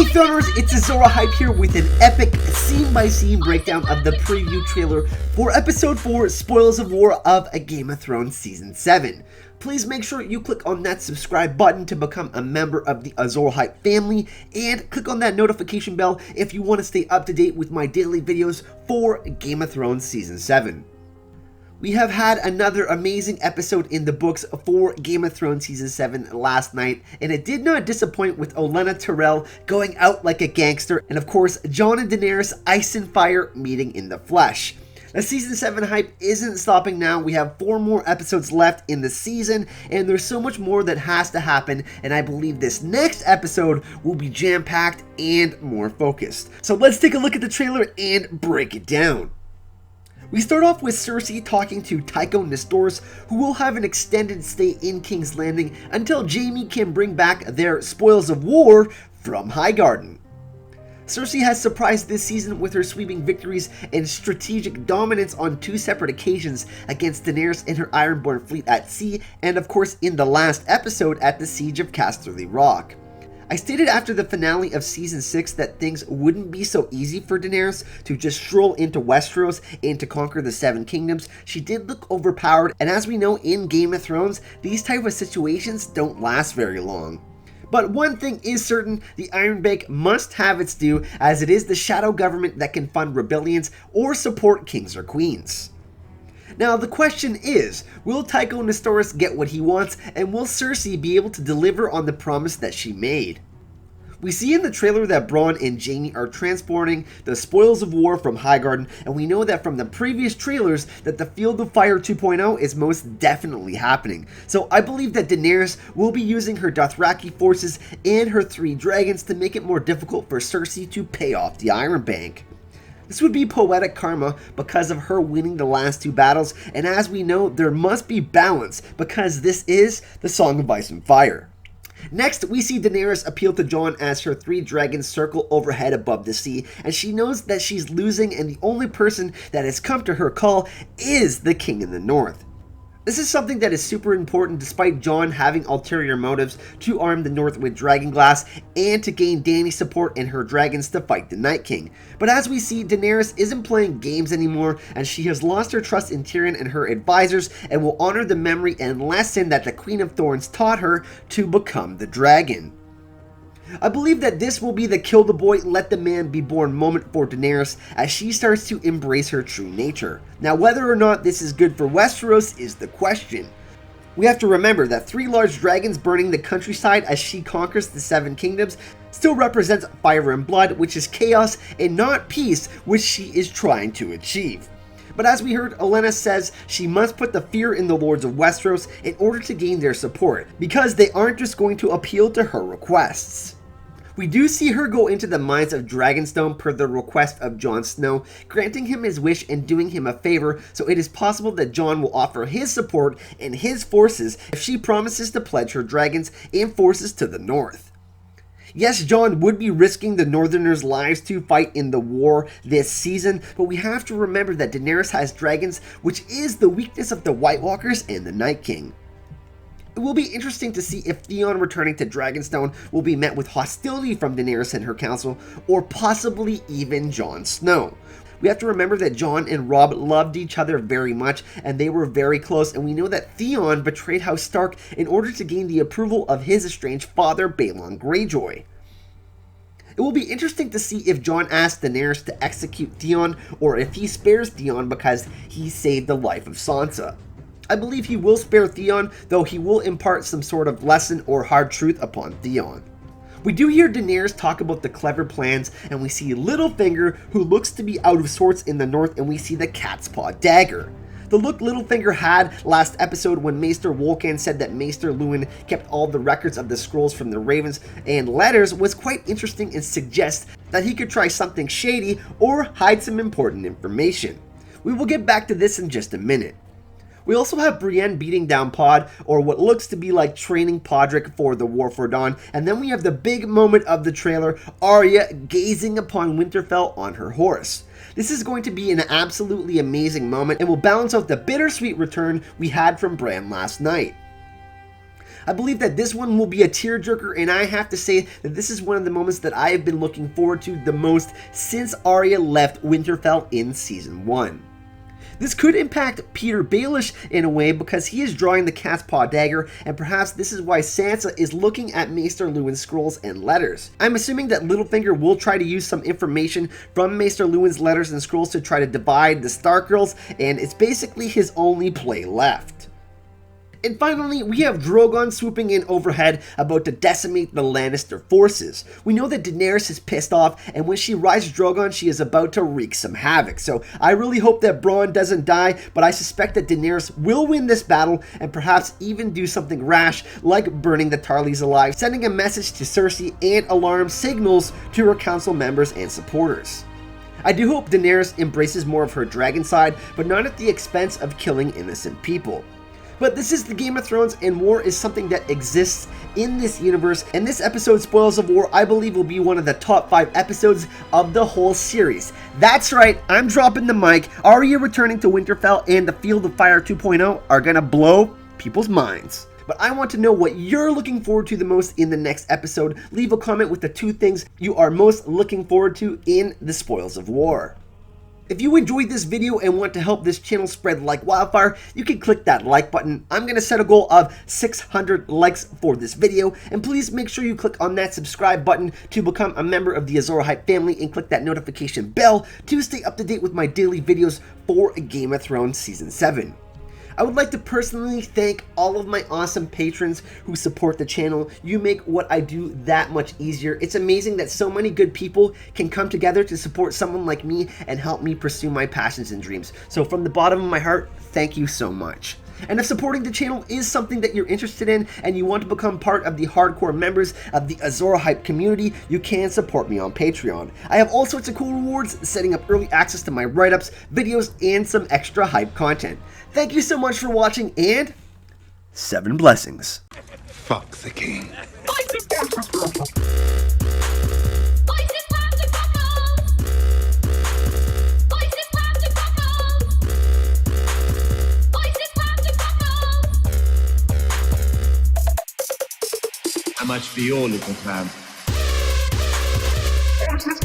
Throners, it's Azora Hype here with an epic scene-by-scene breakdown of the preview trailer for Episode 4, Spoils of War of A Game of Thrones Season 7. Please make sure you click on that subscribe button to become a member of the Azora Hype family, and click on that notification bell if you want to stay up to date with my daily videos for Game of Thrones Season 7. We have had another amazing episode in the books for Game of Thrones Season 7 last night, and it did not disappoint with Olenna Tyrell going out like a gangster, and of course, Jon and Daenerys ice and fire meeting in the flesh. The Season 7 hype isn't stopping now. We have 4 more episodes left in the season, and there's so much more that has to happen, and I believe this next episode will be jam-packed and more focused. So let's take a look at the trailer and break it down. We start off with Cersei talking to Tycho Nestoris, who will have an extended stay in King's Landing until Jaime can bring back their spoils of war from Highgarden. Cersei has surprised this season with her sweeping victories and strategic dominance on 2 separate occasions against Daenerys and her Ironborn fleet at sea, and of course in the last episode at the Siege of Casterly Rock. I stated after the finale of Season 6 that things wouldn't be so easy for Daenerys to just stroll into Westeros and to conquer the 7 kingdoms. She did look overpowered, and as we know in Game of Thrones, these type of situations don't last very long. But one thing is certain, the Iron Bank must have its due, as it is the shadow government that can fund rebellions or support kings or queens. Now the question is, will Tycho Nestoris get what he wants, and will Cersei be able to deliver on the promise that she made? We see in the trailer that Bronn and Jaime are transporting the spoils of war from Highgarden, and we know that from the previous trailers that the Field of Fire 2.0 is most definitely happening. So I believe that Daenerys will be using her Dothraki forces and her 3 dragons to make it more difficult for Cersei to pay off the Iron Bank. This would be poetic karma because of her winning the last 2 battles, and as we know, there must be balance because this is the Song of Ice and Fire. Next, we see Daenerys appeal to Jon as her 3 dragons circle overhead above the sea, and she knows that she's losing, and the only person that has come to her call is the King in the North. This is something that is super important despite Jon having ulterior motives to arm the North with dragonglass and to gain Dany's support and her dragons to fight the Night King. But as we see, Daenerys isn't playing games anymore, and she has lost her trust in Tyrion and her advisors and will honor the memory and lesson that the Queen of Thorns taught her to become the dragon. I believe that this will be the kill the boy, let the man be born moment for Daenerys as she starts to embrace her true nature. Now whether or not this is good for Westeros is the question. We have to remember that 3 large dragons burning the countryside as she conquers the 7 kingdoms still represents fire and blood, which is chaos, and not peace, which she is trying to achieve. But as we heard, Olenna says she must put the fear in the Lords of Westeros in order to gain their support, because they aren't just going to appeal to her requests. We do see her go into the mines of Dragonstone per the request of Jon Snow, granting him his wish and doing him a favor, so it is possible that Jon will offer his support and his forces if she promises to pledge her dragons and forces to the north. Yes, Jon would be risking the Northerners' lives to fight in the war this season, but we have to remember that Daenerys has dragons, which is the weakness of the White Walkers and the Night King. It will be interesting to see if Theon returning to Dragonstone will be met with hostility from Daenerys and her council, or possibly even Jon Snow. We have to remember that Jon and Robb loved each other very much, and they were very close, and we know that Theon betrayed House Stark in order to gain the approval of his estranged father, Balon Greyjoy. It will be interesting to see if Jon asks Daenerys to execute Theon, or if he spares Theon because he saved the life of Sansa. I believe he will spare Theon, though he will impart some sort of lesson or hard truth upon Theon. We do hear Daenerys talk about the clever plans, and we see Littlefinger, who looks to be out of sorts in the north, and we see the cat's paw dagger. The look Littlefinger had last episode when Maester Wolkan said that Maester Luwin kept all the records of the scrolls from the Ravens and letters was quite interesting and suggests that he could try something shady or hide some important information. We will get back to this in just a minute. We also have Brienne beating down Pod, or what looks to be like training Podrick for the War for Dawn, and then we have the big moment of the trailer, Arya gazing upon Winterfell on her horse. This is going to be an absolutely amazing moment and will balance out the bittersweet return we had from Bran last night. I believe that this one will be a tearjerker, and I have to say that this is one of the moments that I have been looking forward to the most since Arya left Winterfell in Season 1. This could impact Peter Baelish in a way because he is drawing the cat's paw dagger, and perhaps this is why Sansa is looking at Maester Luwin's scrolls and letters. I'm assuming that Littlefinger will try to use some information from Maester Luwin's letters and scrolls to try to divide the Stark girls, and it's basically his only play left. And finally, we have Drogon swooping in overhead, about to decimate the Lannister forces. We know that Daenerys is pissed off, and when she rides Drogon, she is about to wreak some havoc. So I really hope that Bronn doesn't die, but I suspect that Daenerys will win this battle, and perhaps even do something rash, like burning the Tarlys alive, sending a message to Cersei and alarm signals to her council members and supporters. I do hope Daenerys embraces more of her dragon side, but not at the expense of killing innocent people. But this is the Game of Thrones, and war is something that exists in this universe, and this episode, Spoils of War, I believe will be one of the top 5 episodes of the whole series. That's right, I'm dropping the mic. Arya returning to Winterfell and the Field of Fire 2.0 are gonna blow people's minds. But I want to know what you're looking forward to the most in the next episode. Leave a comment with the 2 things you are most looking forward to in the Spoils of War. If you enjoyed this video and want to help this channel spread like wildfire, you can click that like button. I'm going to set a goal of 600 likes for this video, and please make sure you click on that subscribe button to become a member of the Azor Hype family and click that notification bell to stay up to date with my daily videos for Game of Thrones Season 7. I would like to personally thank all of my awesome patrons who support the channel. You make what I do that much easier. It's amazing that so many good people can come together to support someone like me and help me pursue my passions and dreams. So from the bottom of my heart, thank you so much. And if supporting the channel is something that you're interested in and you want to become part of the hardcore members of the Azor Hype community, you can support me on Patreon. I have all sorts of cool rewards, setting up early access to my write-ups, videos, and some extra hype content. Thank you so much for watching, and 7 blessings. Fuck the king. How much for your little plan? This is